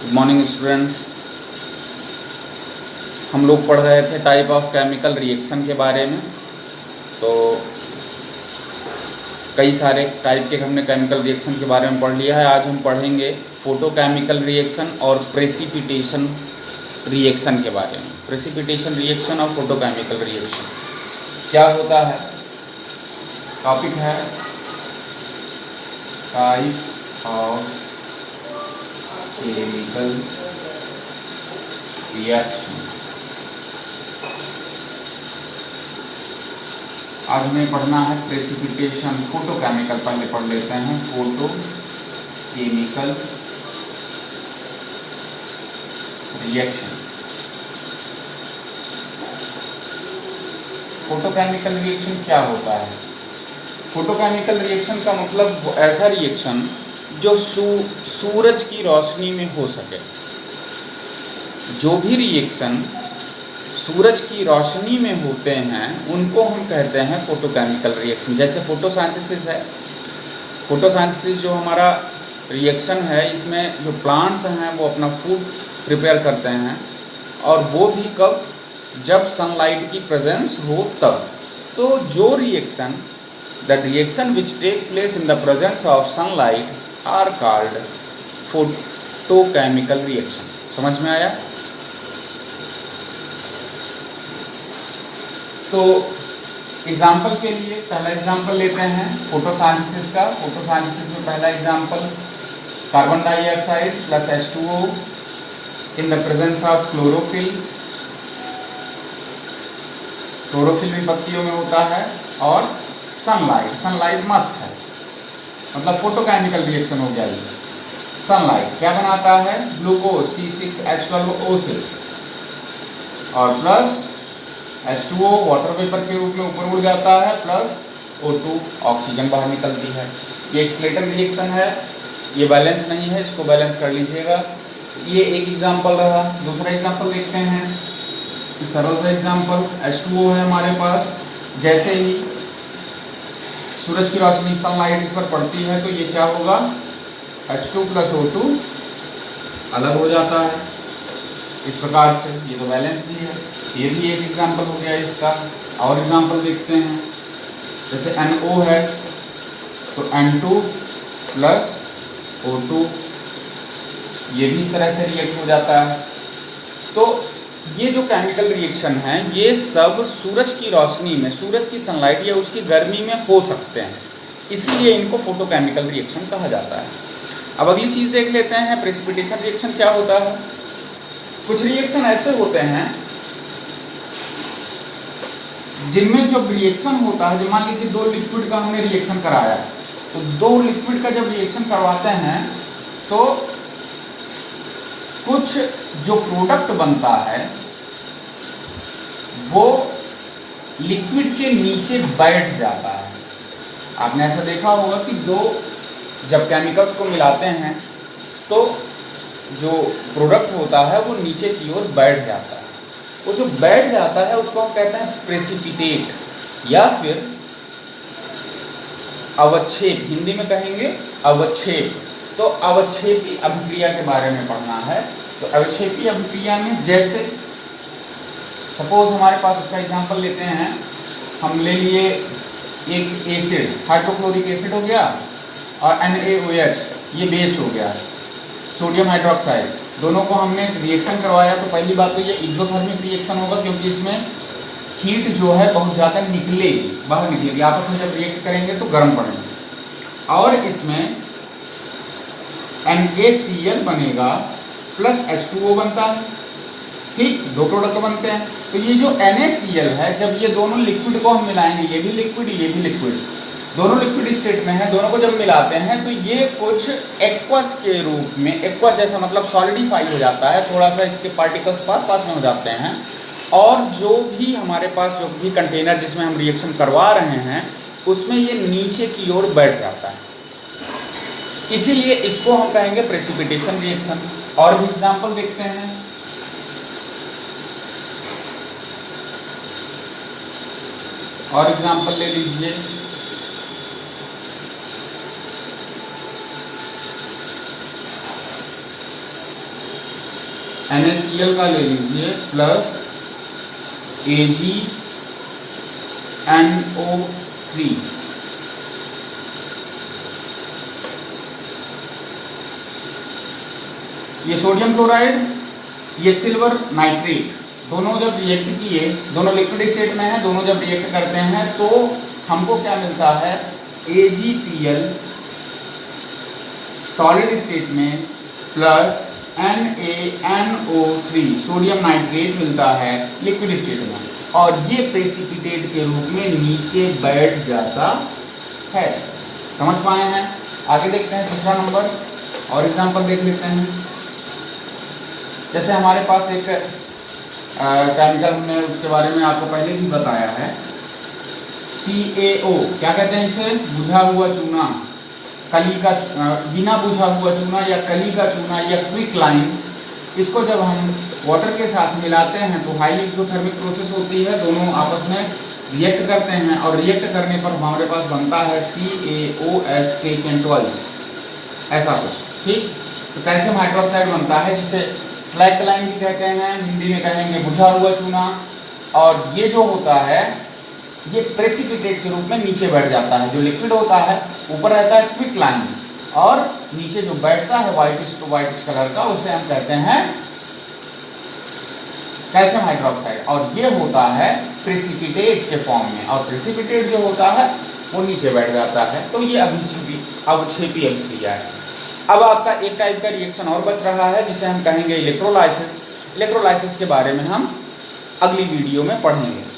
Good morning students. हम लोग पढ़ रहे थे टाइप ऑफ केमिकल रिएक्शन के बारे में। तो कई सारे टाइप के हमने केमिकल रिएक्शन के बारे में पढ़ लिया है। आज हम पढ़ेंगे फोटोकेमिकल रिएक्शन और प्रेसिपिटेशन रिएक्शन के बारे में। प्रेसिपिटेशन रिएक्शन और फोटोकेमिकल रिएक्शन क्या होता है। टॉपिक है टाइप ऑफ केमिकल रिएक्शन। आज हमें पढ़ना है प्रेसिपिटेशन फोटोकेमिकल। पहले पढ़ लेते हैं फोटोकेमिकल रिएक्शन। फोटोकेमिकल रिएक्शन क्या होता है। फोटोकेमिकल रिएक्शन का मतलब ऐसा रिएक्शन जो सूरज की रोशनी में हो सके। जो भी रिएक्शन सूरज की रोशनी में होते हैं उनको हम कहते हैं फोटोकेमिकल रिएक्शन। जैसे फोटोसिंथेसिस है। फोटोसिंथेसिस जो हमारा रिएक्शन है, इसमें जो प्लांट्स हैं वो अपना फूड प्रिपेयर करते हैं, और वो भी कब, जब सनलाइट की प्रेजेंस हो तब। तो जो reaction the reaction which take place in the presence of sunlight are called photochemical reaction. समझ में आया। तो एग्जाम्पल के लिए पहला एग्जाम्पल लेते हैं फोटोसिंथेसिस का। फोटोसिंथेसिस में पहला example carbon dioxide plus H2O in the presence of chlorophyll. Chlorophyll भी पत्तियों में होता है, और सनलाइट मस्ट है, मतलब फोटोकेमिकल रिएक्शन हो गया ये। सनलाइट क्या बनाता है, ग्लूकोज C6H12O6 और प्लस H2O वाटर वेपर के रूप में ऊपर उड़ जाता है, प्लस O2 ऑक्सीजन बाहर निकलती है। ये स्केलेटन रिएक्शन है, ये बैलेंस नहीं है, इसको बैलेंस कर लीजिएगा। ये एक एग्जाम्पल रहा। दूसरा एग्जाम्पल देखते हैं, सरल सा एग्जाम्पल। H2O है हमारे पास। जैसे ही सूरज की रोशनी सनलाइट इस पर पड़ती है तो ये क्या होगा, H2 प्लस O2 अलग हो जाता है इस प्रकार से। ये तो बैलेंस भी है। ये भी एक एग्जाम्पल हो गया इसका। और एग्जाम्पल देखते हैं, जैसे NO है तो N2 प्लस O2, ये भी इस तरह से रिएक्ट हो जाता है। तो ये जो केमिकल रिएक्शन है ये सब सूरज की रोशनी में, सूरज की सनलाइट या उसकी गर्मी में हो सकते हैं, इसीलिए इनको फोटोकेमिकल रिएक्शन कहा जाता है। अब अगली चीज़ देख लेते हैं, प्रेसिपिटेशन रिएक्शन क्या होता है। कुछ रिएक्शन ऐसे होते हैं जिनमें जब रिएक्शन होता है, जब मान लीजिए दो लिक्विड का हमने रिएक्शन कराया, तो दो लिक्विड का जब रिएक्शन करवाते हैं तो कुछ जो प्रोडक्ट बनता है वो लिक्विड के नीचे बैठ जाता है। आपने ऐसा देखा होगा कि दो जब केमिकल्स को मिलाते हैं तो जो प्रोडक्ट होता है वो नीचे की ओर बैठ जाता है। वो जो बैठ जाता है उसको हम कहते हैं प्रेसिपिटेट या फिर अवक्षेप। हिंदी में कहेंगे अवक्षेप। तो अवक्षेपी अभिक्रिया के बारे में पढ़ना है। तो अवक्षेपी अभिक्रिया में जैसे सपोज हमारे पास उसका एग्जांपल लेते हैं, हम ले लिए एक एसिड, हाइड्रोक्लोरिक एसिड हो गया, और NaOH ये बेस हो गया, सोडियम हाइड्रोक्साइड। दोनों को हमने रिएक्शन करवाया। तो पहली बात तो ये एक्सोथर्मिक रिएक्शन होगा, क्योंकि इसमें हीट जो है बहुत ज़्यादा निकलेगी, बाहर निकलेगी। आपस में जब रिएक्ट करेंगे तो गर्म पड़ेंगे, और इसमें NaCl बनेगा प्लस H2O बनता है। ठीक, दो प्रोडक्ट बनते हैं। तो ये जो NaCl है, जब ये दोनों लिक्विड को हम मिलाएंगे, ये भी लिक्विड ये भी लिक्विड, दोनों लिक्विड स्टेट में है, दोनों को जब मिलाते हैं तो ये कुछ एक्वस के रूप में, एक्वस जैसा मतलब सॉलिडिफाई हो जाता है, थोड़ा सा इसके पार्टिकल्स पास में हो जाते हैं, और जो भी हमारे पास जो भी कंटेनर जिसमें हम रिएक्शन करवा रहे हैं उसमें ये नीचे की ओर बैठ जाता है। इसीलिए इसको हम कहेंगे प्रेसिपिटेशन रिएक्शन। और भी एग्जाम्पल देखते हैं। और एग्जाम्पल ले लीजिए, NaCl का ले लीजिए प्लस AgNO3। ये सोडियम क्लोराइड, ये सिल्वर नाइट्रेट, दोनों जब रिएक्ट किए, दोनों लिक्विड स्टेट में है, दोनों जब रिएक्ट करते हैं तो हमको क्या मिलता है, AgCl सॉलिड स्टेट में प्लस NaNO3 सोडियम नाइट्रेट मिलता है लिक्विड स्टेट में, और ये प्रेसिपिटेट के रूप में नीचे बैठ जाता है। समझ पाए हैं? आगे देखते हैं तीसरा नंबर और एग्जांपल देख लेते हैं। जैसे हमारे पास एक केमिकल, हमने उसके बारे में आपको पहले भी बताया है, CaO, क्या कहते हैं इसे, बुझा हुआ चूना, कली का बिना बुझा हुआ चूना या कली का चूना या क्विकलाइन। इसको जब हम वाटर के साथ मिलाते हैं तो हाईली एक्सोथर्मिक प्रोसेस होती है, दोनों आपस में रिएक्ट करते हैं और रिएक्ट करने पर हमारे पास बनता है CaOH K12, ऐसा कुछ, ठीक। तो कैल्शियम हाइड्रोक्साइड बनता है जिसे स्लैक्लाइन भी कहते हैं, हिंदी में कहेंगे बुझा हुआ चूना। और ये जो होता है ये प्रेसिपिटेट के रूप में नीचे बैठ जाता है। जो लिक्विड होता है ऊपर रहता है क्विकलाइन और नीचे जो बैठता है व्हाइटिश टू व्हाइटिश कलर का, उसे हम कहते हैं कैल्शियम हाइड्रोक्साइड, और ये होता है प्रेसिपिटेट के फॉर्म में, और प्रेसिपिटेट जो होता है वो नीचे बैठ जाता है। तो ये अवक्षेपी अभिक्रिया है। अब आपका एक टाइप का रिएक्शन और बच रहा है जिसे हम कहेंगे इलेक्ट्रोलाइसिस। इलेक्ट्रोलाइसिस के बारे में हम अगली वीडियो में पढ़ेंगे।